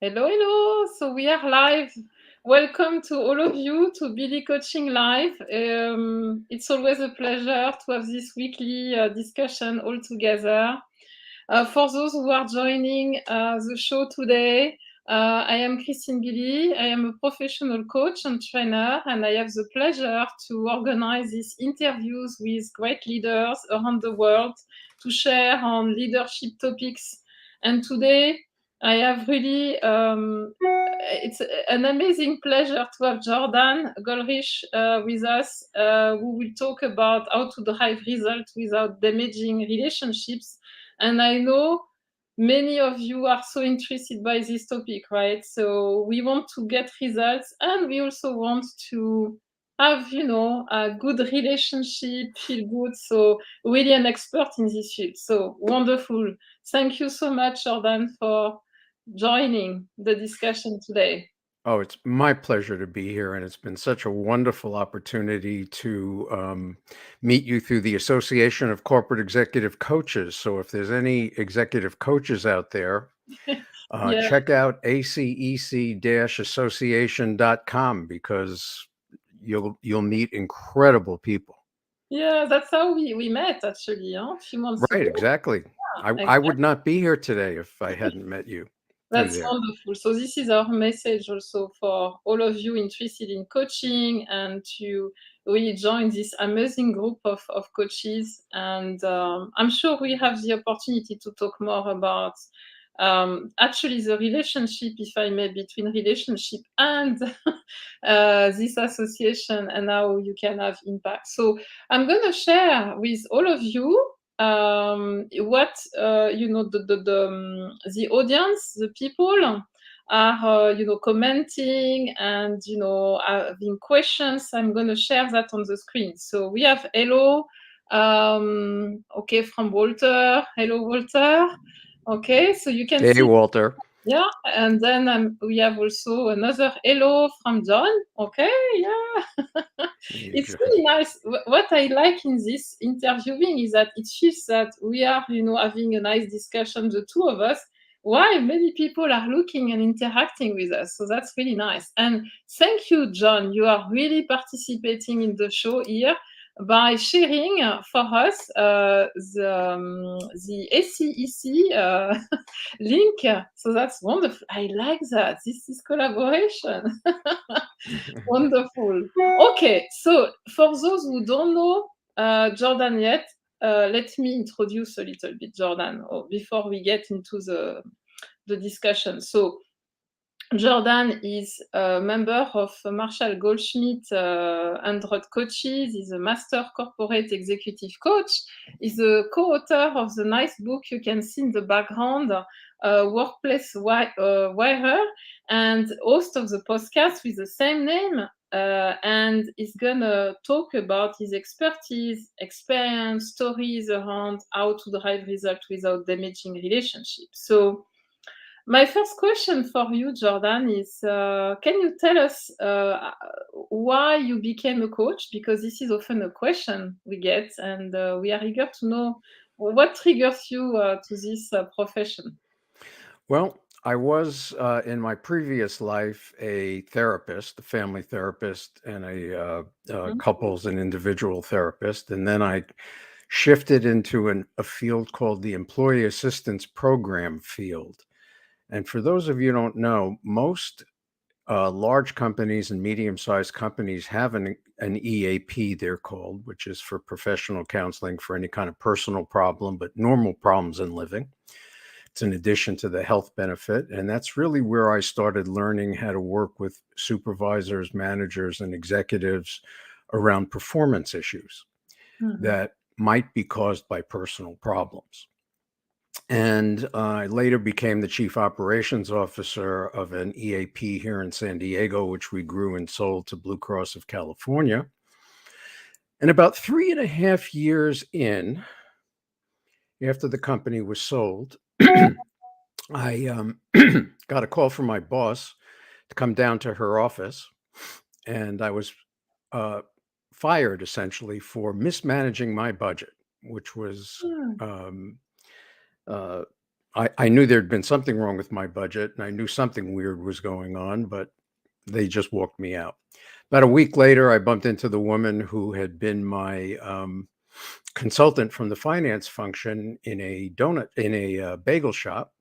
Hello, hello. So we are live. Welcome to all of you to Billy Coaching Live. It's always a pleasure to have this weekly discussion all together. For those who are joining the show today, I am Christine Billy. I am a professional coach and trainer, and I have the pleasure to organize these interviews with great leaders around the world to share on leadership topics. And today, I have really, it's an amazing pleasure to have Jordan Goldrich with us, who will talk about how to drive results without damaging relationships. And I know many of you are so interested by this topic, right? So we want to get results, and we also want to have, a good relationship, feel good. So really an expert in this field. So wonderful. Thank you so much, Jordan, for joining the discussion today. Oh, it's my pleasure to be here, and it's been such a wonderful opportunity to meet you through the Association of Corporate Executive Coaches. So, if there's any executive coaches out there, Yeah, check out acec-association.com because you'll meet incredible people. yeah, that's how we met actually, huh? A few months Right, ago. exactly. I Yeah, would not be here today if I hadn't met you through that's there. wonderful. So this is our message also for all of you interested in coaching and to really join this amazing group of coaches. And I'm sure we have the opportunity to talk more about actually the relationship, if I may, between relationship and this association and how you can have impact. So I'm going to share with all of you what the audience, the people are commenting and having questions. I'm going to share that on the screen. So we have hello, okay, from Walter. Hello, Walter. Okay, so you can Hey, see, Walter. yeah, and then we have also another hello from John. Okay, yeah. Hey, It's John. really nice. What I like in this interviewing is that it feels that we are, having a nice discussion, the two of us, while many people are looking and interacting with us. So that's really nice. And thank you, John. You are really participating in the show here by sharing for us the ACEC link. So that's wonderful. I like that. This is collaboration. Wonderful. Okay, so for those who don't know Jordan yet, let me introduce a little bit Jordan before we get into the discussion. So Jordan is a member of Marshall Goldschmidt 100 Coaches. He's a master corporate executive coach. He's a co-author of the nice book you can see in the background, Workplace Wirer, and host of the podcast with the same name. And he's gonna talk about his expertise, experience, stories around how to drive results without damaging relationships. So my first question for you, Jordan, is can you tell us why you became a coach? Because this is often a question we get, and we are eager to know what triggers you to this profession. Well, I was in my previous life a therapist, a family therapist, and a Mhm. couples and individual therapist. And then I shifted into a field called the Employee Assistance Program field. And for those of you who don't know, most large companies and medium-sized companies have an EAP, they're called, which is for professional counseling for any kind of personal problem, but normal problems in living. It's in addition to the health benefit. And that's really where I started learning how to work with supervisors, managers, and executives around performance issues Mhm. that might be caused by personal problems. And I later became the chief operations officer of an EAP here in San Diego, which we grew and sold to Blue Cross of California. And about 3.5 years in, after the company was sold, I got a call from my boss to come down to her office, and I was uh, fired essentially for mismanaging my budget, which was Mm. um, uh, I knew there'd been something wrong with my budget, and I knew something weird was going on, but they just walked me out. About a week later, I bumped into the woman who had been my consultant from the finance function in a bagel shop,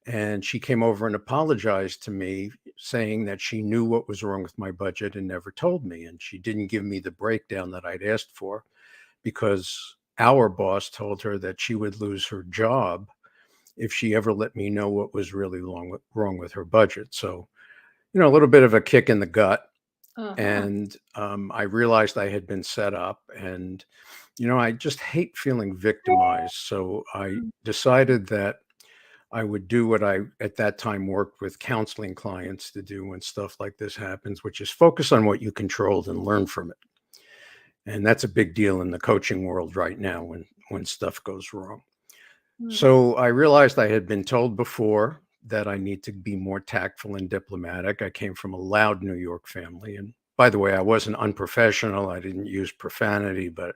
and she came over and apologized to me, saying that she knew what was wrong with my budget and never told me, and she didn't give me the breakdown that I'd asked for because our boss told her that she would lose her job if she ever let me know what was really wrong with her budget. So, a little bit of a kick in the gut. Uh-huh. And I realized I had been set up. And, I just hate feeling victimized. So I decided that I would do what I, at that time, worked with counseling clients to do when stuff like this happens, which is focus on what you controlled and learn from it. And that's a big deal in the coaching world right now when stuff goes wrong. Mm. So I realized I had been told before that I need to be more tactful and diplomatic. I came from a loud New York family. And by the way, I wasn't unprofessional. I didn't use profanity, but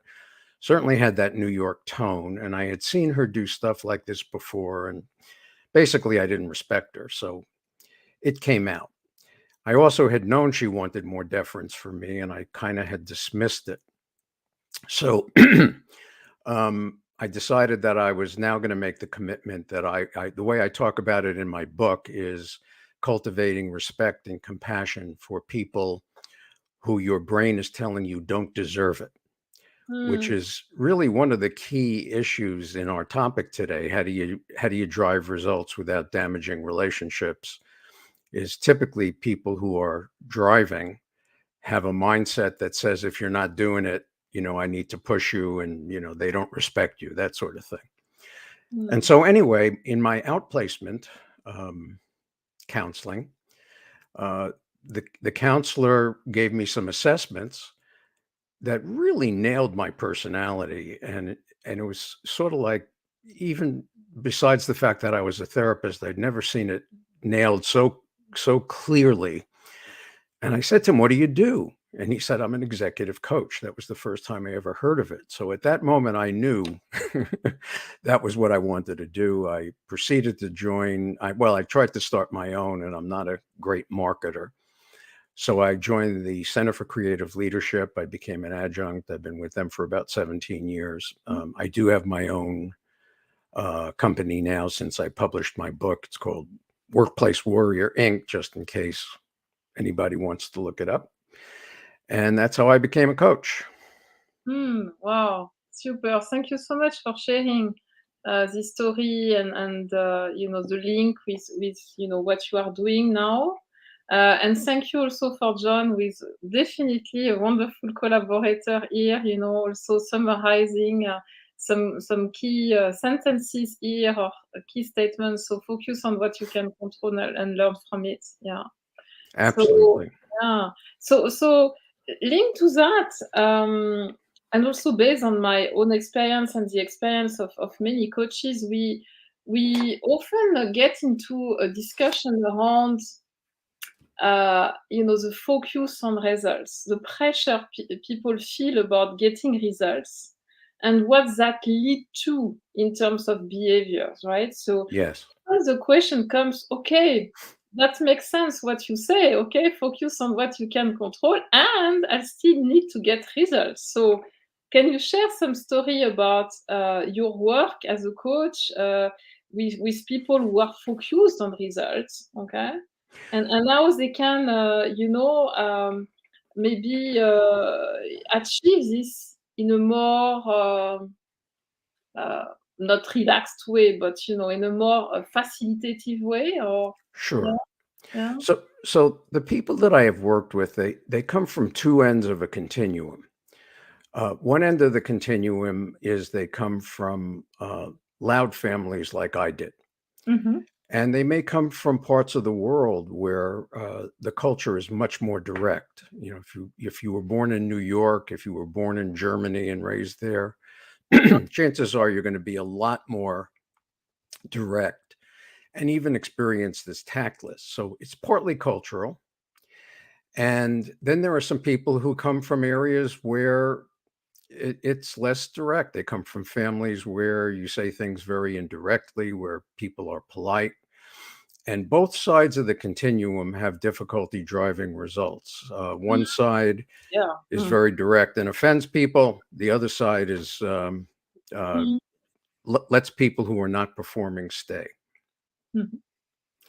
certainly had that New York tone. And I had seen her do stuff like this before. And basically, I didn't respect her. So it came out. I also had known she wanted more deference from me, and I kind of had dismissed it. So I decided that I was now going to make the commitment that the way I talk about it in my book is cultivating respect and compassion for people who your brain is telling you don't deserve it, which Mm. is really one of the key issues in our topic today. How do you drive results without damaging relationships? Is typically people who are driving have a mindset that says if you're not doing it, I need to push you, and they don't respect you, that sort of thing. And Mm. so anyway, in my outplacement counseling, uh, the counselor gave me some assessments that really nailed my personality, and it was sort of like, even besides the fact that I was a therapist, I'd never seen it nailed so clearly. And I said to him, "What do you do?" And he said, "I'm an executive coach." That was the first time I ever heard of it. So at that moment, I knew that was what I wanted to do. I proceeded to join. I tried to start my own, and I'm not a great marketer. So I joined the Center for Creative Leadership. I became an adjunct. I've been with them for about 17 years. I do have my own company now since I published my book. It's called Workplace Warrior Inc., just in case anybody wants to look it up. And that's how I became a coach. Wow, super. Thank you so much for sharing this story and the link with what you are doing now. And thank you also for John, who is definitely a wonderful collaborator here. Also summarizing some key sentences here or key statements. So focus on what you can control and learn from it. Yeah. So Absolutely. yeah. So linked to that, and also based on my own experience and the experience of many coaches, we often get into a discussion around the focus on results, the pressure people feel about getting results, and what that lead to in terms of behaviors, right? So Yes. the question comes, okay, that makes sense what you say. Okay, focus on what you can control, and I still need to get results. So, can you share some story about your work as a coach with people who are focused on results? Okay, and how they can, maybe achieve this in a more uh, not relaxed way, but in a more facilitative way, or yeah, Sure. yeah. So the people that I have worked with, they come from two ends of a continuum. One end of the continuum is they come from loud families like I did. Mhm. And they may come from parts of the world where the culture is much more direct. If you were born in New York, if you were born in Germany and raised there, Uh-huh. chances are you're going to be a lot more direct and even experience this tactless. So it's partly cultural. And then there are some people who come from areas where it's less direct. They come from families where you say things very indirectly, where people are polite. And both sides of the continuum have difficulty driving results. Mm, One side yeah. is very direct and offends people. The other side is uh, Mm, lets people who are not performing stay. mhm.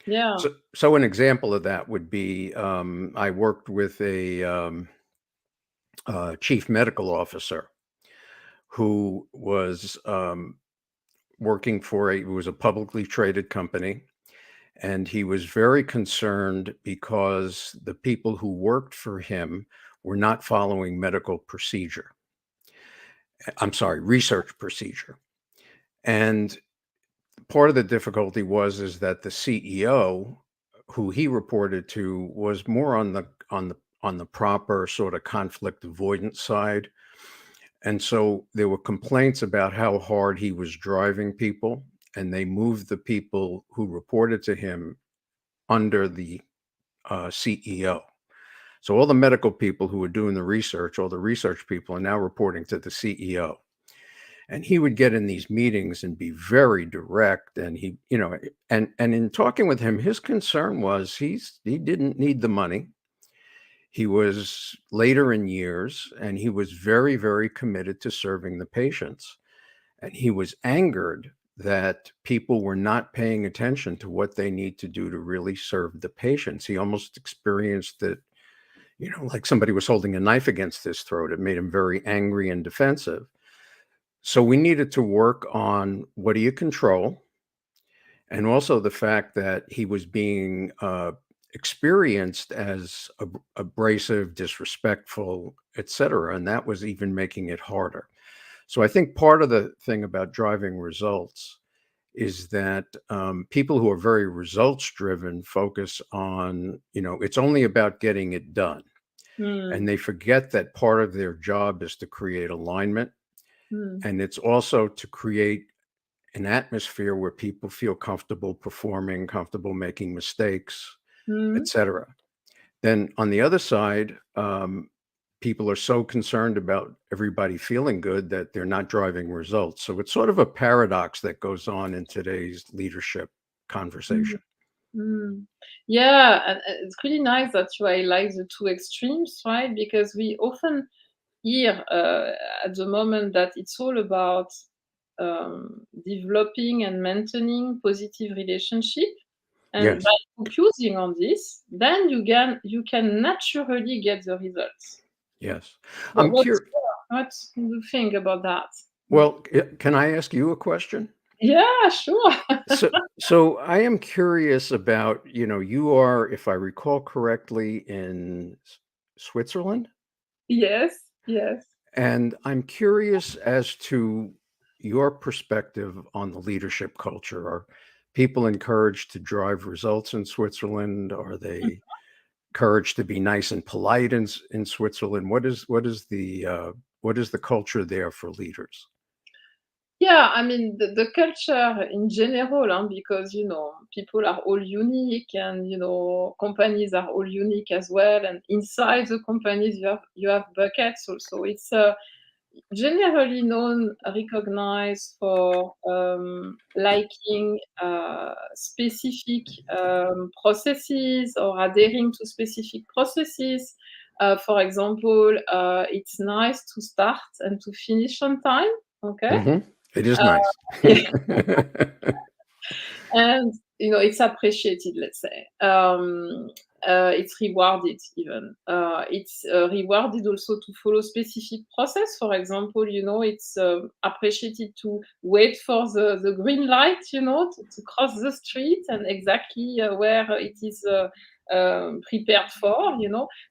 Yeah. So an example of that would be I worked with a chief medical officer who was working for it was a publicly traded company, and he was very concerned because the people who worked for him were not following medical procedure. I'm sorry, research procedure. And part of the difficulty is that the CEO who he reported to was more on the proper sort of conflict avoidance side. And so there were complaints about how hard he was driving people, and they moved the people who reported to him under the CEO. So all the medical people who were doing the research, all the research people are now reporting to the CEO. And he would get in these meetings and be very direct. And he, and in talking with him, his concern was he didn't need the money. He was later in years, and he was very, very committed to serving the patients. And he was angered that people were not paying attention to what they need to do to really serve the patients. He almost experienced that, like somebody was holding a knife against his throat. It made him very angry and defensive. So we needed to work on what do you control, and also the fact that he was being experienced as abrasive, disrespectful, etc., and that was even making it harder. So I think part of the thing about driving results is that people who are very results driven focus on, it's only about getting it done. And Mm, they forget that part of their job is to create alignment. mm, And it's also to create an atmosphere where people feel comfortable performing, comfortable making mistakes, mm. etc. Then on the other side, people are so concerned about everybody feeling good that they're not driving results. So it's sort of a paradox that goes on in today's leadership Mm, conversation. mm. Yeah, and it's really nice that you highlight the two extremes, right? Because we often hear at the moment that it's all about developing and maintaining positive relationship, and Yes, by focusing on this, then you can naturally get the results. yes. What I'm what curious. what do you think about that? Mm. Well, can I ask you a question? Yeah, sure. So I am curious about, you are, if I recall correctly, in Switzerland, Yes, yes. and I'm curious as to your perspective on the leadership culture. Are people encouraged to drive results in Switzerland? Are they encouraged to be nice and polite in Switzerland? What is the culture there for leaders? Yeah, I mean, the culture in general, because, people are all unique and, companies are all unique as well. And inside the companies, you have buckets also. It's generally known, recognized for liking specific processes or adhering to specific processes. For example, it's nice to start and to finish on time. Okay. Hmm. It is Uh, nice. yeah, and it's appreciated. Let's say it's rewarded even. It's rewarded also to follow specific process. For example, it's appreciated to wait for the green light. To cross the street and exactly where it is. Prepared for,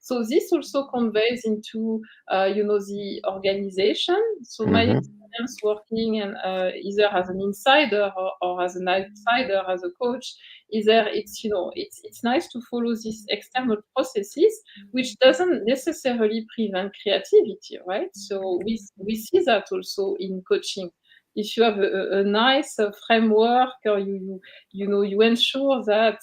so this also conveys into the organization. So my Hmm. experience working and either as an insider or as an outsider as a coach, either it's nice to follow these external processes, which doesn't necessarily prevent creativity, right? So we see that also in coaching. if you have a nice framework, or you ensure that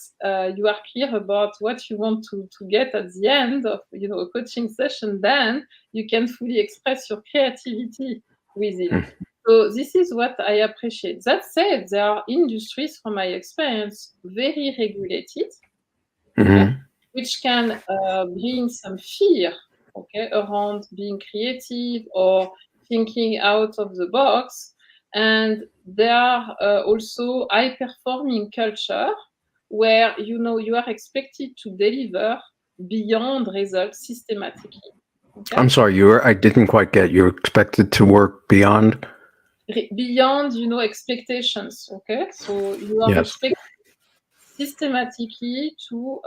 you are clear about what you want to get at the end of a coaching session, then you can fully express your creativity with it. Mm. So this is what I appreciate. That said, there are industries, from my experience, very regulated, okay, Mhm. which can bring some fear, okay, around being creative or thinking out of the box. And there are also high performing culture where you are expected to deliver beyond results systematically. Okay, I'm sorry, I didn't quite get, you're expected to work beyond? beyond expectations. Okay, so you are Yes, expected systematically to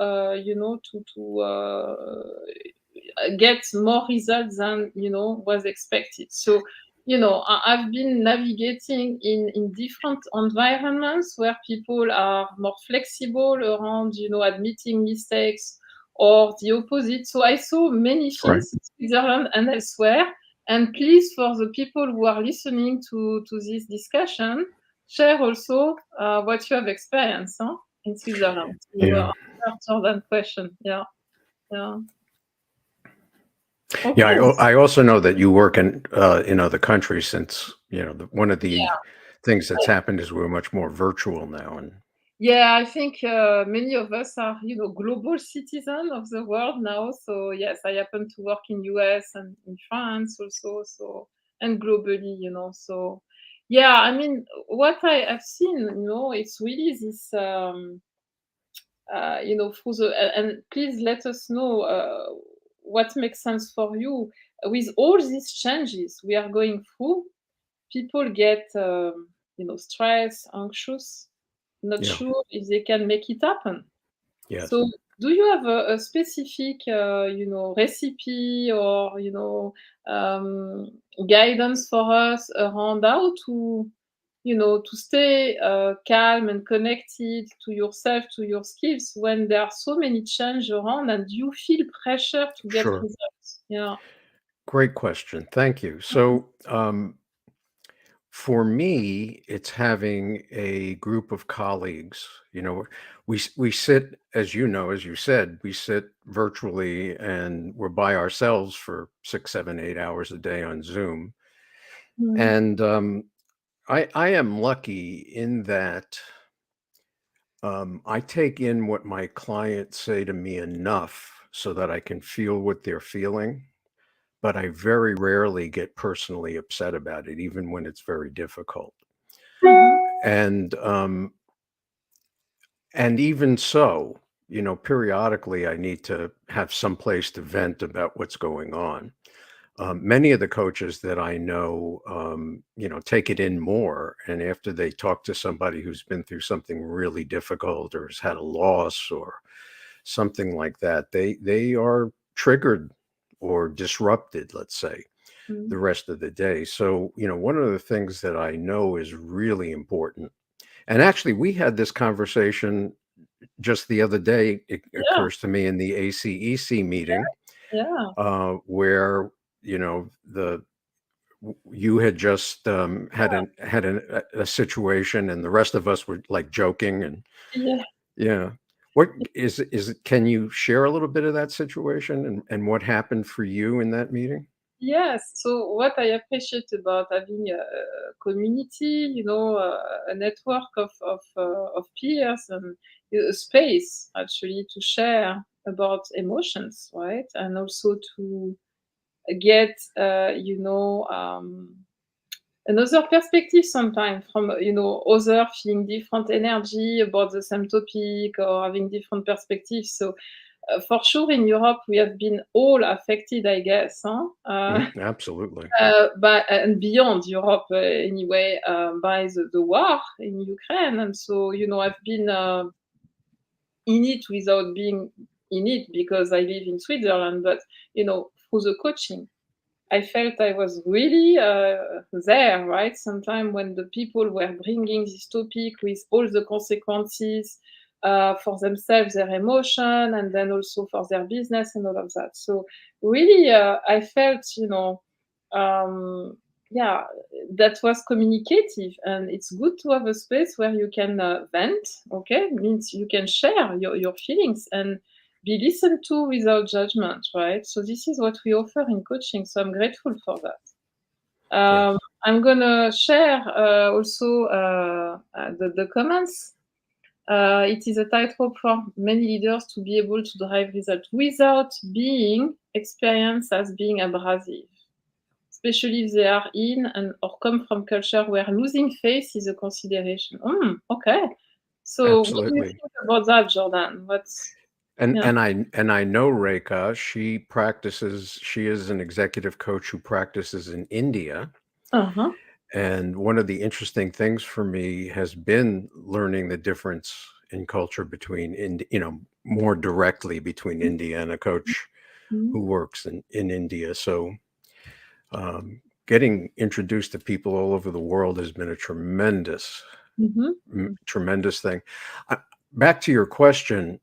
get more results than was expected. So I've been navigating in different environments where people are more flexible around admitting mistakes, or the opposite. So I saw many right. things in Switzerland and elsewhere. And please, for the people who are listening to this discussion, share also what you have experienced, huh, in Switzerland to Yeah. answer that question. Yeah, yeah. Yeah, Okay. I also know that you work in other countries, since, one of the things that's happened is we're much more virtual now, and Yeah, I think many of us are, global citizens of the world now. So yes, I happen to work in US and in France also. So, and globally, So yeah, I mean, what I have seen, it's really this, through the, and please let us know what makes sense for you with all these changes we are going through. People get, stressed, anxious, not yeah, sure if they can make it happen. yes, So, do you have a specific, recipe, or guidance for us around how to stay calm and connected to yourself, to your skills, when there are so many change around and you feel pressure to get sure. results? Yeah. Great question. Thank you. So, for me, it's having a group of colleagues. We sit, as as you said, we sit virtually, and we're by ourselves for 6, 7, 8 hours a day on Zoom. Mhm. And I am lucky in that I take in what my clients say to me enough so that I can feel what they're feeling, but I very rarely get personally upset about it, even when it's very difficult. Mhm. And even so, periodically I need to have some place to vent about what's going on. Many of the coaches that I know, take it in more, and after they talk to somebody who's been through something really difficult or has had a loss or something like that, they are triggered or disrupted, let's say, Mhm. the rest of the day. So, one of the things that I know is really important, and actually we had this conversation just the other day, it Yeah, occurs to me, in the ACEC meeting, yeah, where, the you had just had a situation, and the rest of us were like joking, and yeah. yeah. What is it? Can you share a little bit of that situation, and what happened for you in that meeting? Yes. So what I appreciate about having a community, a network of peers, and a space actually to share about emotions, right? And also to get, another perspective sometimes from, other feeling different energy about the same topic, or having different perspectives. So for sure, in Europe, we have been all affected, I guess, huh? Mhm, absolutely. But and beyond Europe, anyway, by the war in Ukraine. And so, I've been in it without being in it, because I live in Switzerland. But through the coaching, I felt I was really there, right? Sometime when the people were bringing this topic with all the consequences for themselves, their emotion, and then also for their business and all of that. So really, I felt, um, yeah, that was communicative, and it's good to have a space where you can vent. Okay, means you can share your feelings and be listened to without judgment, right? So this is what we offer in coaching. So I'm grateful for that. Yes. I'm gonna share also the comments. It is a tightrope for many leaders to be able to drive results without being experienced as being abrasive, especially if they are in and or come from culture where losing face is a consideration. Okay. So what do you Absolutely. think about that, Jordan? What's And yeah. and I know Rekha, she is an executive coach who practices in India. Uh-huh. And one of the interesting things for me has been learning the difference in culture between more directly between India and a coach Mhm. who works in India. So getting introduced to people all over the world has been a Mhm. tremendous thing. Uh, Back to your question,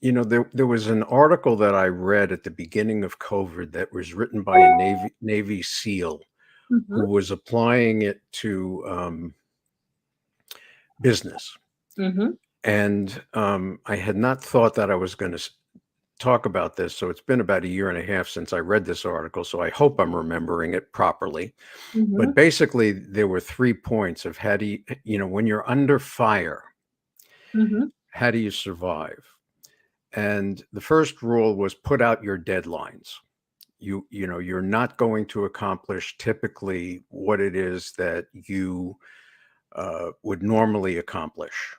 there was an article that I read at the beginning of COVID that was written by a Navy SEAL who Mhm. was applying it to business. Mhm. And I had not thought that I was going to talk about this. So it's been about a year and a half since I read this article. So I hope I'm remembering it properly. But Mhm. basically, there were 3 points of how do when you're under fire, Mhm. how do you survive? And the first rule was put out your deadlines. You're not going to accomplish typically what it is that you would normally accomplish.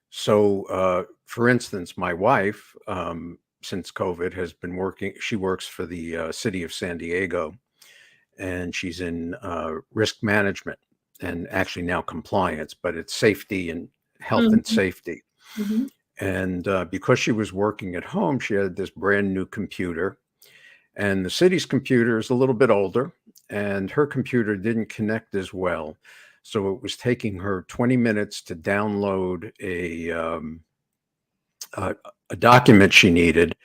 So, for instance, my wife, since COVID, has been working. She works for the city of San Diego, and she's in risk management and actually now compliance, but it's safety and health and Mhm. safety. Mhm. And because she was working at home, she had this brand new computer, and the city's computer is a little bit older, and her computer didn't connect as well. So it was taking her 20 minutes to download a, a document she needed.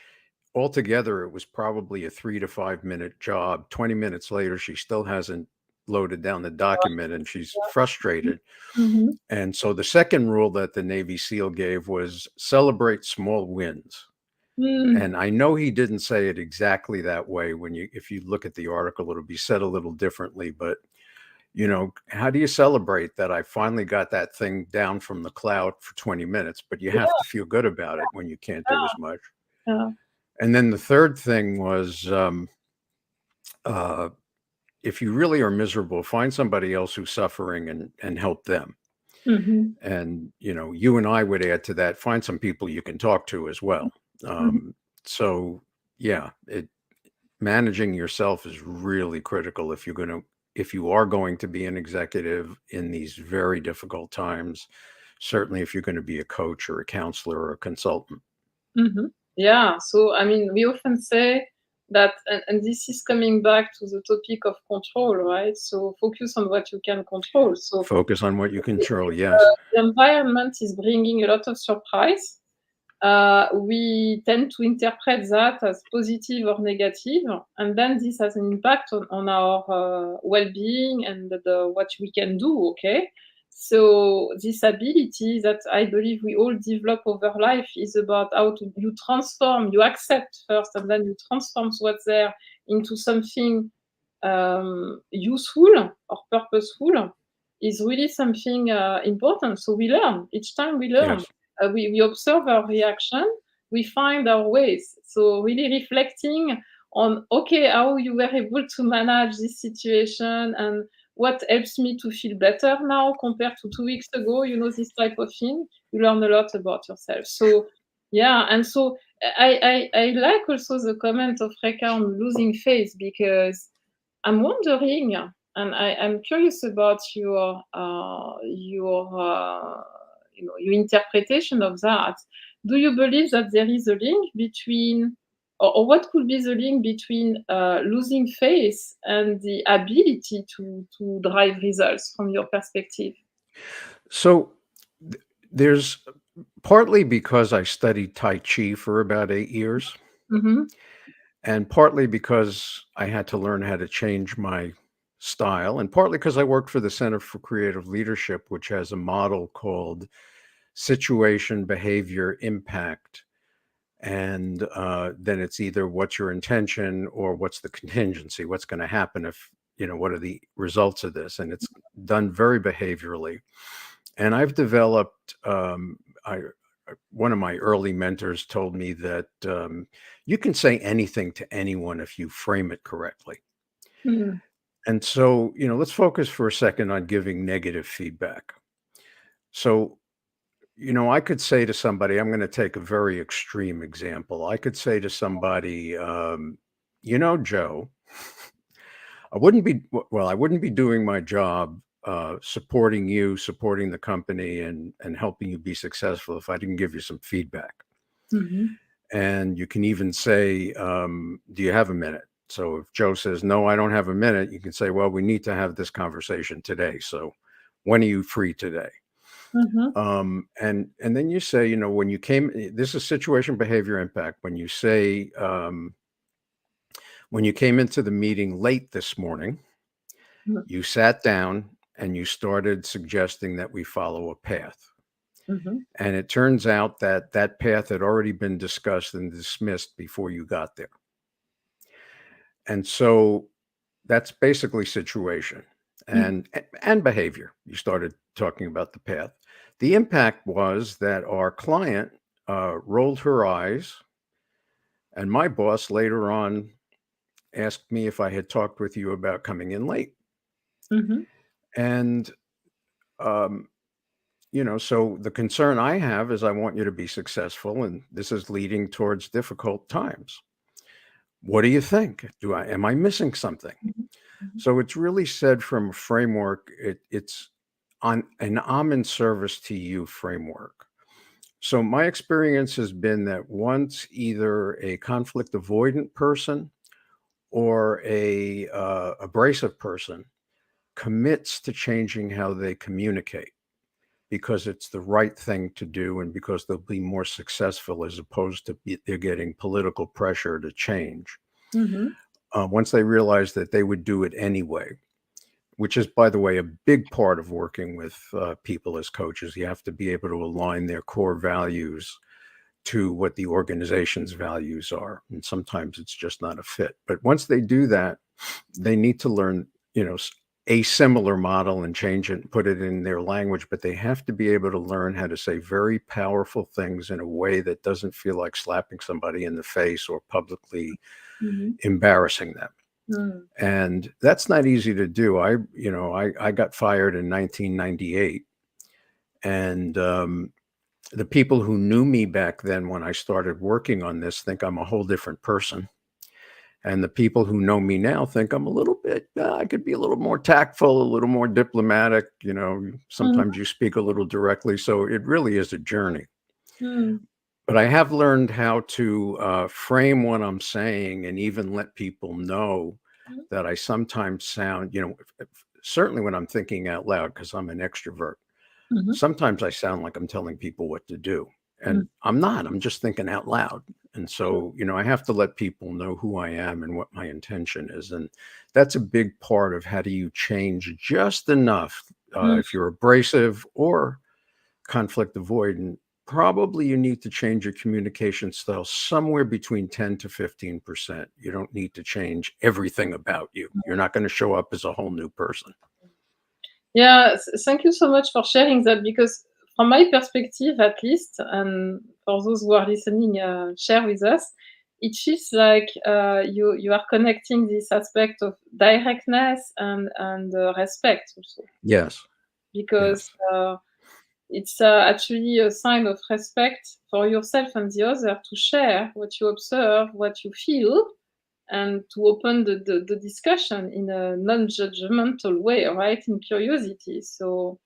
Altogether, it was probably a 3 to 5 minute job. 20 minutes later, she still hasn't loaded down the document and she's frustrated. Mhm. And so the second rule that the Navy SEAL gave was celebrate small wins. Mhm. And I know he didn't say it exactly that way. If you look at the article, it'll be said a little differently, but how do you celebrate that I finally got that thing down from the cloud for 20 minutes? But you have to Yeah. feel good about it when you can't do as much. Yeah. And then the third thing was uh, if you really are miserable, find somebody else who's suffering and help them. Mhm. And, you and I would add to that, find some people you can talk to as well. Mhm. So, yeah, managing yourself is really critical if you are going to be an executive in these very difficult times, certainly if you're going to be a coach or a counselor or a consultant. Mhm. Yeah, so I mean, we often say that, and this is coming back to the topic of control, right? So focus on what you can control. So Focus on what you if control. Yes. the environment is bringing a lot of surprise, we tend to interpret that as positive or negative, and then this has an impact on our well-being and what we can do. Okay, so this ability that I believe we all develop over life is about how to you transform, you accept first, and then you transform what's there into something useful or purposeful is really something important. So we learn each time we learn. Yes. We observe our reaction, we find our ways. So really reflecting on okay, how you were able to manage this situation and what helps me to feel better now compared to 2 weeks ago. This type of thing. You learn a lot about yourself. So yeah, and so I like also the comment of Reka on losing face because I'm wondering, and I'm curious about your interpretation of that. Do you believe that there is a link between, or what could be the link between losing faith and the ability to drive results from your perspective? So there's partly because I studied Tai Chi for about 8 years, Mm-hmm. and partly because I had to learn how to change my style, and partly because I worked for the Center for Creative Leadership, which has a model called situation, behavior, impact. And then it's either what's your intention or what's the contingency, what's going to happen if, what are the results of this? And it's done very behaviorally. And I've developed, one of my early mentors told me that you can say anything to anyone if you frame it correctly. Mhm. And so, let's focus for a second on giving negative feedback. So, I could say to somebody, I'm going to take a very extreme example. I could say to somebody, Joe, I wouldn't be doing my job supporting you, supporting the company, and helping you be successful if I didn't give you some feedback. Mhm. And you can even say, do you have a minute? So if Joe says, no, I don't have a minute, you can say, well, we need to have this conversation today. So when are you free today? Mhm. And then you say, when you came, this is situation, behavior, impact. When you came into the meeting late this morning, Mhm. you sat down and you started suggesting that we follow a path. Mhm. And it turns out that that path had already been discussed and dismissed before you got there. And so that's basically situation Mhm. and behavior. You started talking about the path. The impact was that our client rolled her eyes, and my boss later on asked me if I had talked with you about coming in late. Mhm. And um, so the concern I have is I want you to be successful, and this is leading towards difficult times. What do you think? Am I missing something? Mhm. Mhm. So it's really said from a framework. It's on an I'm in service to you framework. So my experience has been that once either a conflict avoidant person or a abrasive person commits to changing how they communicate because it's the right thing to do and because they'll be more successful as opposed to they're getting political pressure to change. Mhm. Once they realize that they would do it anyway, which is, by the way, a big part of working with people as coaches. You have to be able to align their core values to what the organization's values are. And sometimes it's just not a fit. But once they do that, they need to learn, a similar model and change it and put it in their language. But they have to be able to learn how to say very powerful things in a way that doesn't feel like slapping somebody in the face or publicly Mhm. embarrassing them. Mhm. And that's not easy to do. I got fired in 1998, and the people who knew me back then when I started working on this think I'm a whole different person. And the people who know me now think I'm a little bit, I could be a little more tactful, a little more diplomatic. Mhm. Sometimes you speak a little directly. So it really is a journey. Mhm. But I have learned how to frame what I'm saying and even let people know Mhm. that I sometimes sound, certainly when I'm thinking out loud, because I'm an extrovert, Mhm. sometimes I sound like I'm telling people what to do. And Mhm. I'm not, I'm just thinking out loud. And so, I have to let people know who I am and what my intention is. And that's a big part of how do you change just enough. Mhm. If you're abrasive or conflict avoidant, probably you need to change your communication style somewhere between 10 to 15%. You don't need to change everything about you. You're not going to show up as a whole new person. Yeah, thank you so much for sharing that because from my perspective, at least, and for those who are listening, share with us, it feels like you are connecting this aspect of directness and respect also Yes. because Yes. it's actually a sign of respect for yourself and the other to share what you observe, what you feel, and to open the discussion in a non-judgmental way, right? In curiosity. So,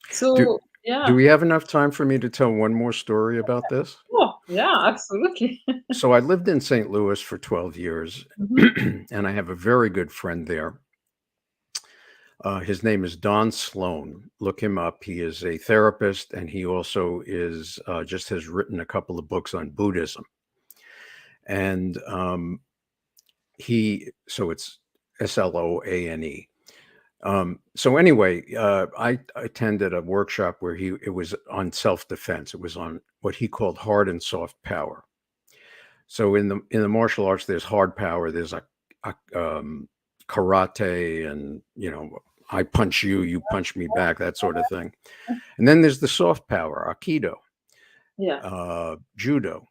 Do so do yeah. we have enough time for me to tell one more story about this? Oh, yeah, absolutely. So I lived in St. Louis for 12 years, Mhm. and I have a very good friend there. His name is Don Sloan. Look him up. He is a therapist, and he also is just has written a couple of books on Buddhism. And he so it's Sloane. So anyway, I attended a workshop where it was on self-defense. It was on what he called hard and soft power. So in the martial arts, there's hard power. There's a karate, and I punch you, you punch me back, that sort of thing. And then there's the soft power, aikido, Yeah. judo,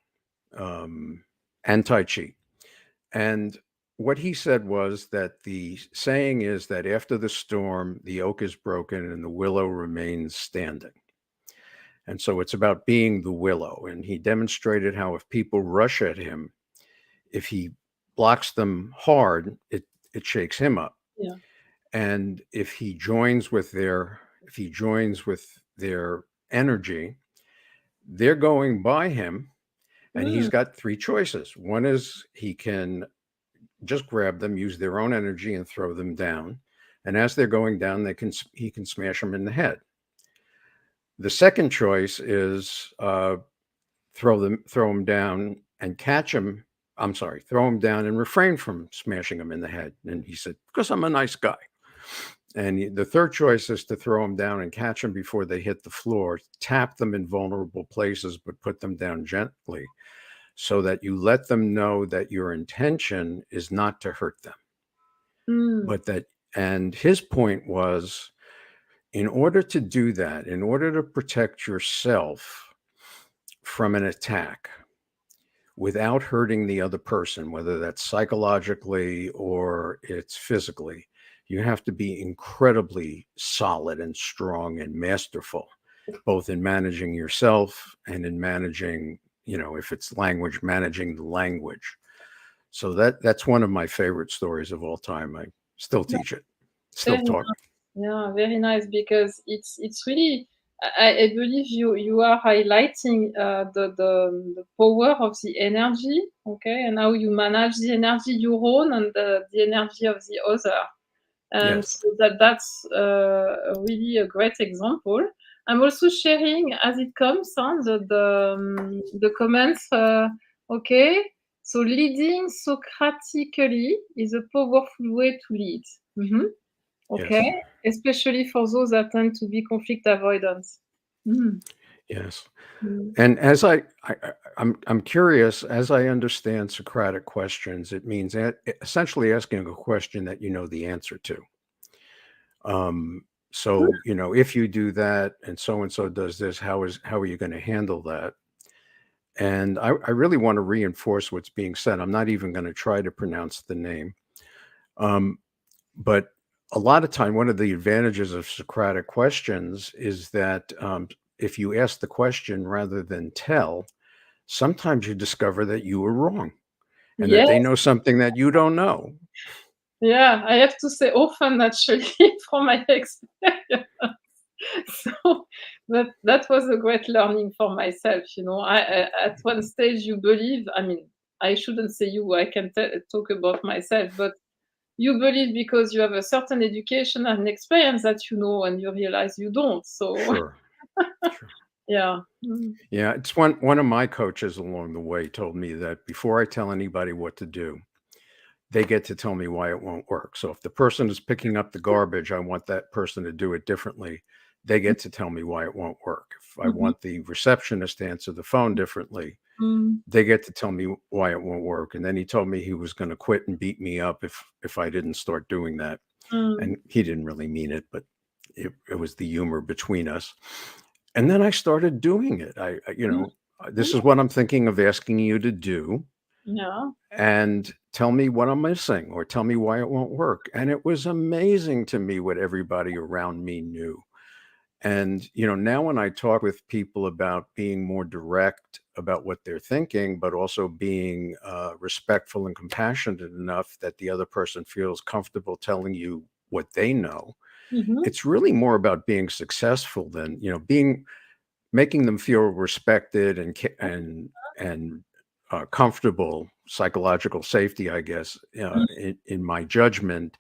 and tai chi. And what he said was that the saying is that after the storm, the oak is broken and the willow remains standing. And so it's about being the willow. And he demonstrated how if people rush at him, if he blocks them hard, it shakes him up. Yeah. And if he joins with their energy, they're going by him, and he's got three choices. One is he can just grab them, use their own energy, and throw them down. And as they're going down, he can smash them in the head. The second choice is throw them down and catch them. I'm sorry, throw them down and refrain from smashing them in the head. And he said, because I'm a nice guy. And the third choice is to throw them down and catch them before they hit the floor, tap them in vulnerable places, but put them down gently so that you let them know that your intention is not to hurt them. And his point was, in order to do that, in order to protect yourself from an attack without hurting the other person, whether that's psychologically or it's physically, you have to be incredibly solid and strong and masterful, both in managing yourself and in managing, if it's language, managing the language. So that's one of my favorite stories of all time. I still teach it, still talk. Yeah, very nice, because it's really, I believe you are highlighting the power of the energy, okay, and how you manage the energy your own and the energy of the other. And Yes. so that's really a great example. I'm also sharing as it comes on the comments. Okay, so leading Socratically is a powerful way to lead. Okay, Yes. especially for those that tend to be conflict avoidance. Yes. Mm. And as I'm curious, as I understand Socratic questions, it means essentially asking a question that you know the answer to. So, if you do that and so does this, how are you going to handle that? And I really want to reinforce what's being said. I'm not even going to try to pronounce the name. But a lot of time, one of the advantages of Socratic questions is that if you ask the question rather than tell, sometimes you discover that you were wrong and that they Yes. know something that you don't know. Yeah, I have to say often, actually, from my experience. So that was a great learning for myself. I at one stage you believe. I mean, I shouldn't say you. I can talk about myself, but you believe because you have a certain education and experience that and you realize you don't. So Sure. Sure. yeah. Yeah, it's one of my coaches along the way told me that before I tell anybody what to do, they get to tell me why it won't work. So if the person is picking up the garbage, I want that person to do it differently. They get to tell me why it won't work. If I want the receptionist to answer the phone differently, they get to tell me why it won't work. And then he told me he was going to quit and beat me up if I didn't start doing that. And he didn't really mean it, but it was the humor between us. And then I started doing it. This is what I'm thinking of asking you to do. Yeah. And tell me what I'm missing or tell me why it won't work. And it was amazing to me what everybody around me knew. And, now when I talk with people about being more direct about what they're thinking, but also being respectful and compassionate enough that the other person feels comfortable telling you what they know, it's really more about being successful than, making them feel respected and comfortable. Psychological safety, I guess, in my judgment,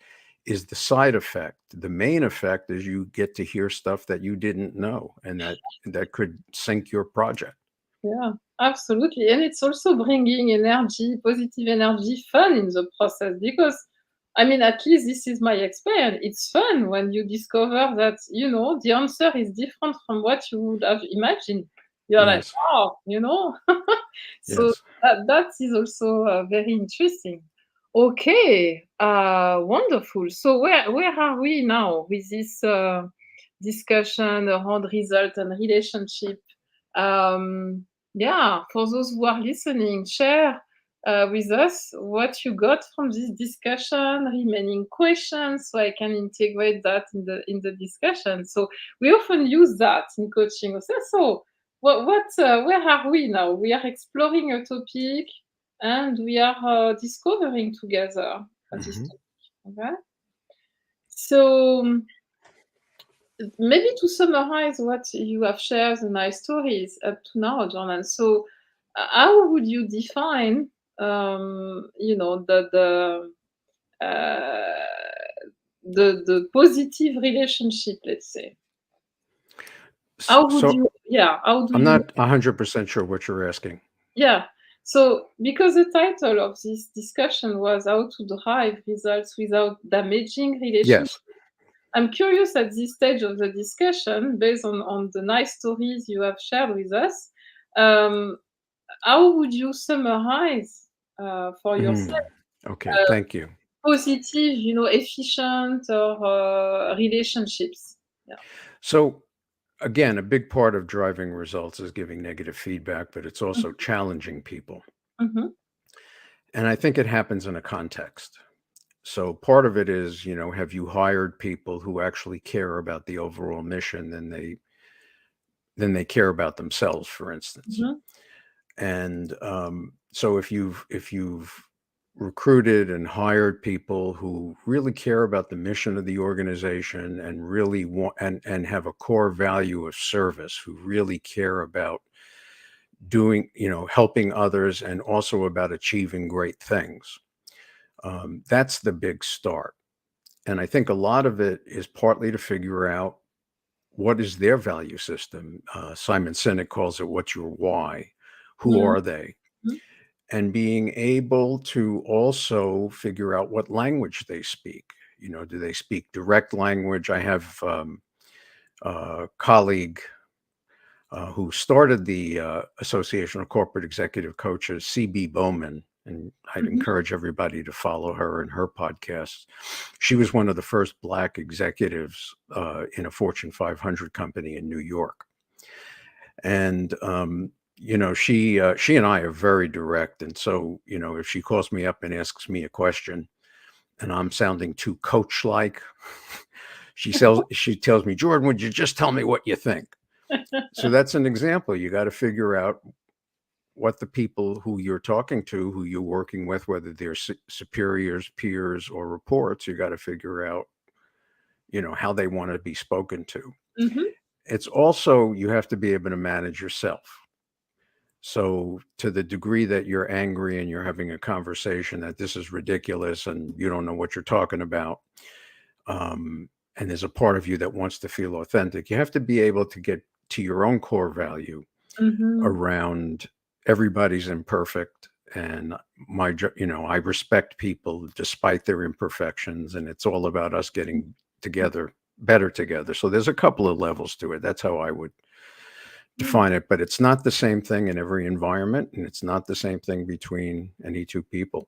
is the side effect. The main effect is you get to hear stuff that you didn't know, and that could sink your project. Yeah, absolutely. And it's also bringing energy, positive energy, fun in the process, because I mean, at least this is my experience. It's fun when you discover that, the answer is different from what you would have imagined. You're like, Yes. "Wow," So Yes. that is also very interesting. Okay, wonderful. So where are we now with this discussion around result and relationship? Yeah, for those who are listening, share with us what you got from this discussion, remaining questions, so I can integrate that in the discussion. So we often use that in coaching. So where are we now? We are exploring a topic and we are discovering together this Hmm. topic. Okay? So maybe to summarize what you have shared, the nice stories up to now, Jordan. So, how would you define, uh, the positive relationship? Let's say. How would So you? Yeah. How do I'm you? not 100% sure what you're asking. Yeah. So, because the title of this discussion was how to drive results without damaging relationships. Yes. I'm curious at this stage of the discussion, based on the nice stories you have shared with us, um, how would you summarize for yourself Mm. Okay. Thank you. positive, efficient or relationships? Yeah. So, again, a big part of driving results is giving negative feedback, but it's also Mhm, challenging people. mhm, And I think it happens in a context. So part of it is, have you hired people who actually care about the overall mission than they care about themselves, for instance? mhm, And so if you've recruited and hired people who really care about the mission of the organization and really want and have a core value of service, who really care about doing, helping others and also about achieving great things. That's the big start. And I think a lot of it is partly to figure out what is their value system. Simon Sinek calls it "What's your why?" Who mhm, are they? And being able to also figure out what language they speak. Do they speak direct language? I have a colleague who started the Association of Corporate Executive Coaches, CB Bowman, and I'd mhm, encourage everybody to follow her and her podcasts. She was one of the first Black executives in a Fortune 500 company in New York, and she and I are very direct. And so, if she calls me up and asks me a question, and I'm sounding too coach like, she tells me, "Jordan, would you just tell me what you think?" So that's an example. You got to figure out what the people who you're talking to, who you're working with, whether they're superiors, peers, or reports, you got to figure out, how they want to be spoken to. mhm, It's also, you have to be able to manage yourself. So, to the degree that you're angry and you're having a conversation that this is ridiculous and you don't know what you're talking about, and there's a part of you that wants to feel authentic, you have to be able to get to your own core value mhm, around everybody's imperfect, and I respect people despite their imperfections, and it's all about us getting together better together. So there's a couple of levels to it. That's how I would mhm. define it, but it's not the same thing in every environment, and it's not the same thing between any two people.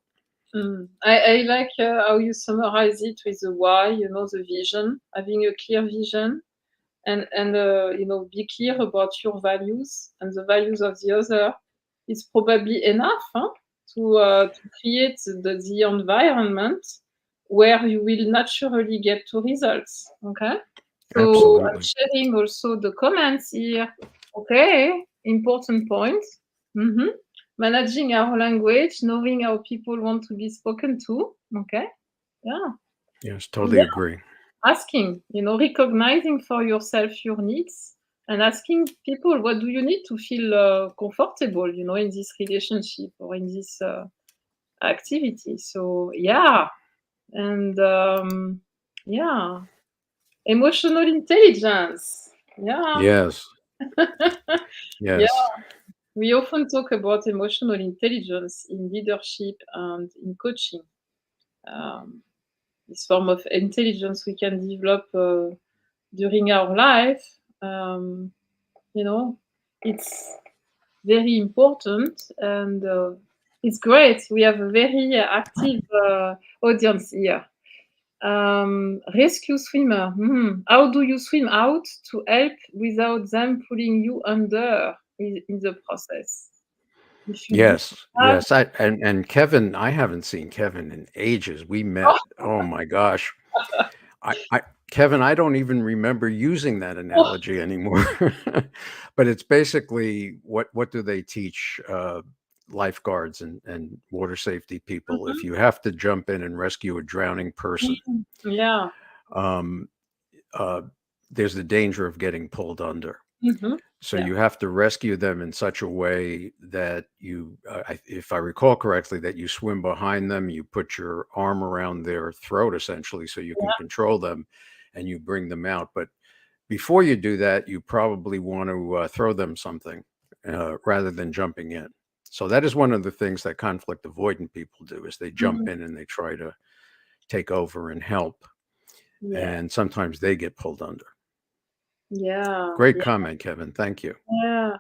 I like how you summarize it with the why, the vision, having a clear vision, and be clear about your values and the values of the other. It's probably enough, huh, to create the environment where you will naturally get to results. Okay. So I'm Absolutely. sharing also the comments here. Okay, important point. Mhm. Managing our language, knowing how people want to be spoken to. Okay. Yeah. Yes, So totally yeah, agree. asking, recognizing for yourself your needs and asking people, what do you need to feel comfortable, in this relationship or in this activity. So yeah, and yeah, emotional intelligence. Yeah, Yes. yeah. Yes. We often talk about emotional intelligence in leadership and in coaching. Um, this form of intelligence we can develop during our life. Um, you know, it's very important, and it's great. We have a very active audience here. Rescue swimmer. How do you swim out to help without them pulling you under in the process? If you do Yes, have, yes. And Kevin, I haven't seen Kevin in ages. We met. Oh my gosh. I Kevin, I don't even remember using that analogy anymore. But it's basically what do they teach lifeguards and water safety people? If Mhm, you have to jump in and rescue a drowning person, yeah. um, uh, there's the danger of getting pulled under. Mhm, So yeah. you have to rescue them in such a way that if I recall correctly, that you swim behind them, you put your arm around their throat essentially so you can Yeah. control them and you bring them out. But before you do that, you probably want to throw them something rather than jumping in. So that is one of the things that conflict avoidant people do is they jump Mhm, in and they try to take over and help. yeah. And sometimes they get pulled under. Yeah. Great Yeah. comment, Kevin. Thank you. Yeah.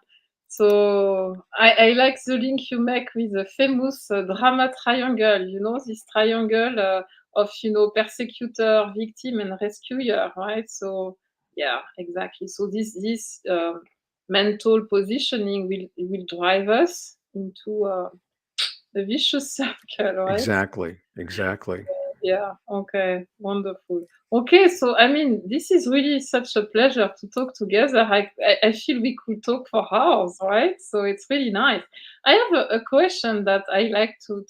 So I like the link you make with the famous drama triangle. You know, this triangle of, persecutor, victim, and rescuer, right? So yeah, exactly. So this mental positioning will drive us into a vicious circle, right? Exactly. Exactly. Yeah, okay, wonderful. Okay, so I mean, this is really such a pleasure to talk together. I feel we could talk for hours, right? So it's really nice. I have a question that I like to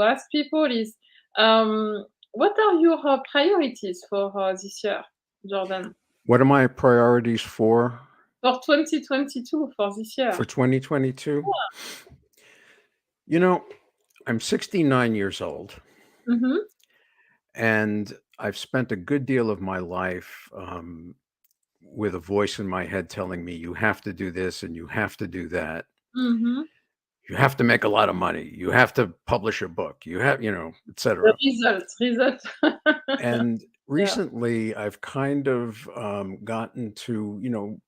ask people is, what are your priorities for this year, Jordan? What are my priorities For 2022, for this year? for 2022? You know, I'm 69 years old Mhm, and I've spent a good deal of my life with a voice in my head telling me, you have to do this and you have to do that. mhm. You have to make a lot of money. You have to publish a book. You have, The etc. result. And Yeah. recently I've kind of gotten to,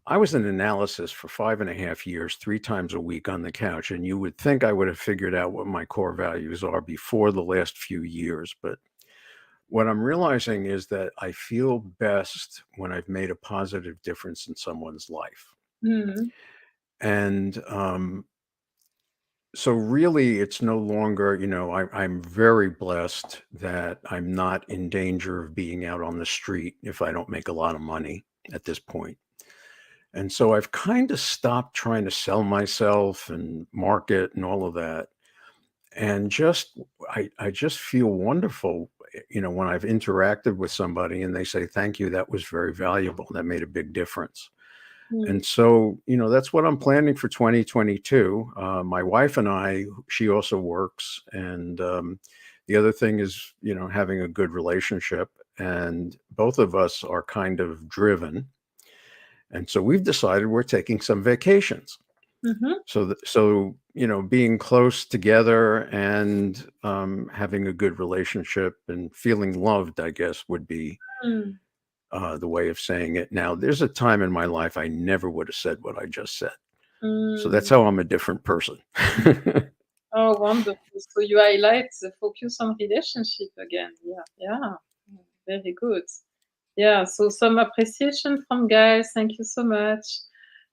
I was in analysis for 5.5 years, 3 times a week on the couch, and you would think I would have figured out what my core values are before the last few years. But what I'm realizing is that I feel best when I've made a positive difference in someone's life. Mhm, And so, really, it's no longer, I'm very blessed that I'm not in danger of being out on the street if I don't make a lot of money at this point. And so I've kind of stopped trying to sell myself and market and all of that. And I just feel wonderful, when I've interacted with somebody and they say, thank you, that was very valuable. That made a big difference. mhm, And so, that's what I'm planning for 2022. My wife and I, she also works. And the other thing is, having a good relationship. And both of us are kind of driven. And so we've decided we're taking some vacations. mhm. So being close together and having a good relationship and feeling loved, I guess, would be Mm. the way of saying it. Now, there's a time in my life I never would have said what I just said. So that's Mm. how I'm a different person. Oh, wonderful. So you highlight the focus on relationship again. Yeah, yeah. Very good. Yeah, so some appreciation from guys. Thank you so much.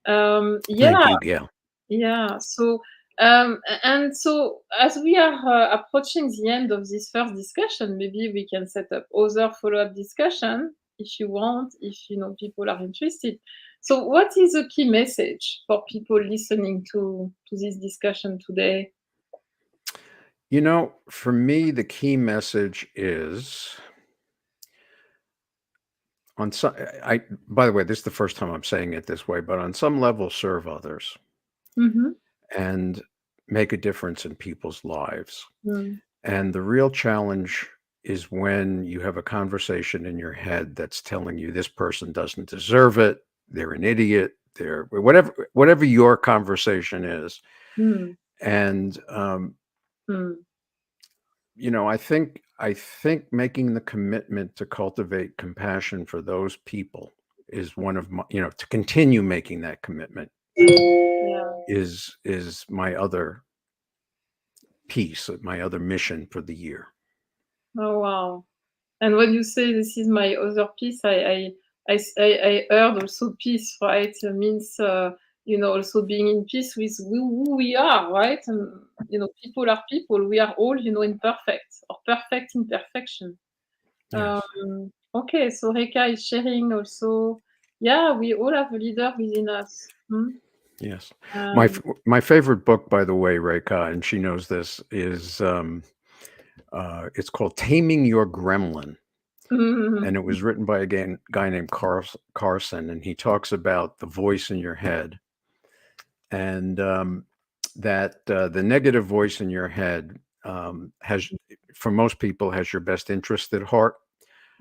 Thank Yeah, you, Gail. yeah. So, and so as we are approaching the end of this first discussion, maybe we can set up other follow-up discussion if you want, if people are interested. So, what is the key message for people listening to this discussion today? For me, the key message is on some, by the way, this is the first time I'm saying it this way, but on some level, serve others Mhm. and make a difference in people's lives. Mm. And the real challenge is when you have a conversation in your head that's telling you this person doesn't deserve it, they're an idiot, they're whatever your conversation is. Mm. And Mm. I think I think making the commitment to cultivate compassion for those people is one of my, to continue making that commitment Yeah. is my other piece, my other mission for the year. Oh, wow. And when you say this is my other piece, I heard also peace, right? It means, also being in peace with who we are, right? And, people are people. We are all, imperfect or perfect imperfection. Yes. Okay, so Reka is sharing also, yeah, we all have a leader within us. Yes. Um, My favorite book, by the way, Reka, and she knows this, is it's called Taming Your Gremlin. And it was written by a guy named Carson, and he talks about the voice in your head, and that the negative voice in your head has, for most people, has your best interest at heart,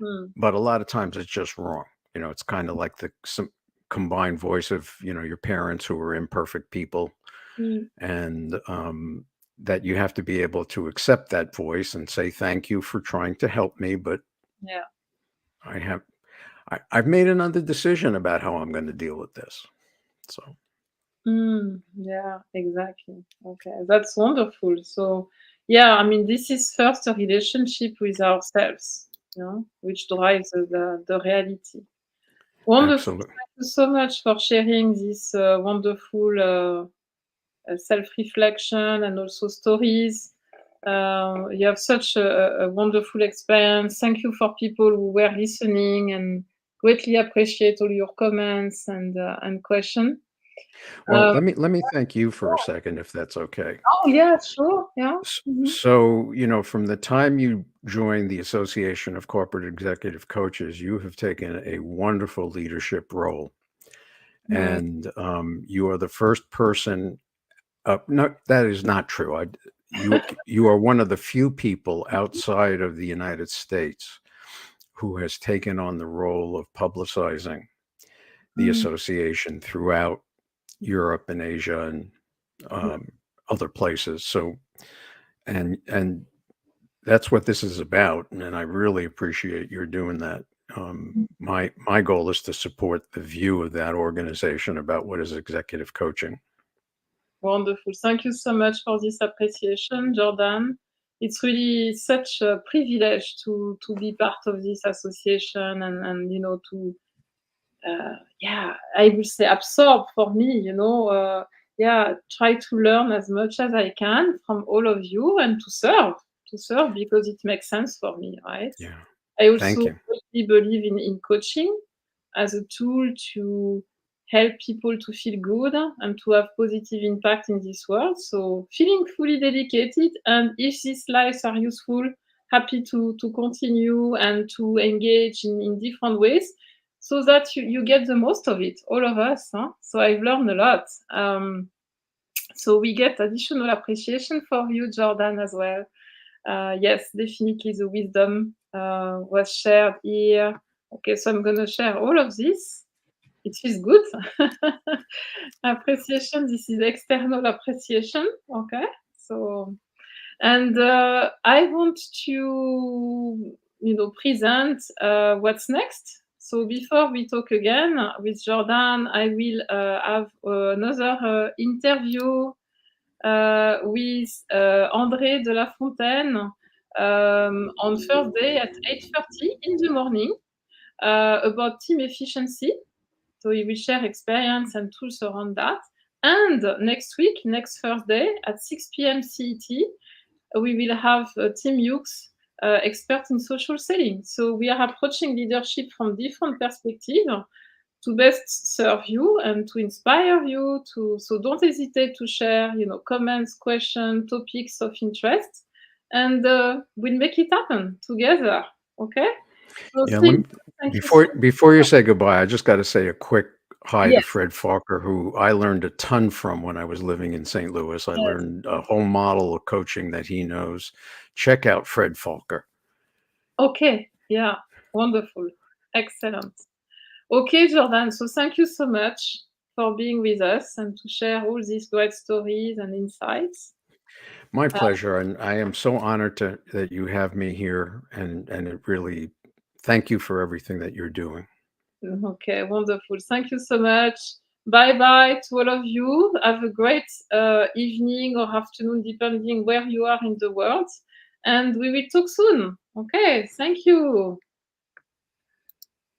mm, but a lot of times it's just wrong. It's kind of like some combined voice of your parents who are imperfect people, mm, and that you have to be able to accept that voice and say thank you for trying to help me, but yeah. I have I've made another decision about how I'm going to deal with this. So Yeah, exactly. Okay, that's wonderful. So, yeah, I mean, this is first a relationship with ourselves, which drives the reality. Wonderful. absolutely. Thank you so much for sharing this wonderful self-reflection and also stories. You have such a wonderful experience. Thank you for people who were listening and greatly appreciate all your comments and questions. Well, let me thank you for a second, if that's okay. Oh, yeah, sure. Yeah. Mhm. So, from the time you joined the Association of Corporate Executive Coaches, you have taken a wonderful leadership role, Mm, and you are the first person. No, that is not true. You are one of the few people outside of the United States who has taken on the role of publicizing the mm, association throughout Europe and Asia and yeah. other places. So, and that's what this is about, and I really appreciate your doing that. My goal is to support the view of that organization about what is executive coaching. Wonderful. Thank you so much for this appreciation, Jordan. It's really such a privilege to be part of this association and to yeah, I will say absorb for me, yeah, try to learn as much as I can from all of you and to serve because it makes sense for me, right? Yeah, I thank also you. really believe in coaching as a tool to help people to feel good and to have positive impact in this world. So feeling fully dedicated, and if these lives are useful, happy to continue and to engage in different ways so that you get the most of it, all of us. Huh? So I've learned a lot. So we get additional appreciation for you, Jordan, as well. Yes, definitely the wisdom was shared here. Okay, so I'm going to share all of this. It feels good. Appreciation, this is external appreciation. Okay, so, and I want to, present what's next. So before we talk again with Jordan, I will have another interview with André de la Fontaine on Thursday at 8:30 in the morning about team efficiency. So he will share experience and tools around that. And next week, next Thursday at 6 p.m. CET, we will have Tim Hughes, expert in social selling. So we are approaching leadership from different perspectives to best serve you and to inspire you to so don't hesitate to share comments, questions, topics of interest, and we'll make it happen together. Okay, so Yeah, thank you so before you say goodbye, I just got to say a quick hi to yes, Fred Falker, who I learned a ton from when I was living in St. Louis. I yes. learned a whole model of coaching that he knows. Check out Fred Falker. Okay, yeah, wonderful, excellent. Okay, Jordan, so thank you so much for being with us and to share all these great stories and insights. My pleasure, and I am so honored that you have me here, and it really thank you for everything that you're doing. Okay, wonderful. Thank you so much. Bye bye to all of you. Have a great evening or afternoon, depending where you are in the world. And we will talk soon. Okay, thank you.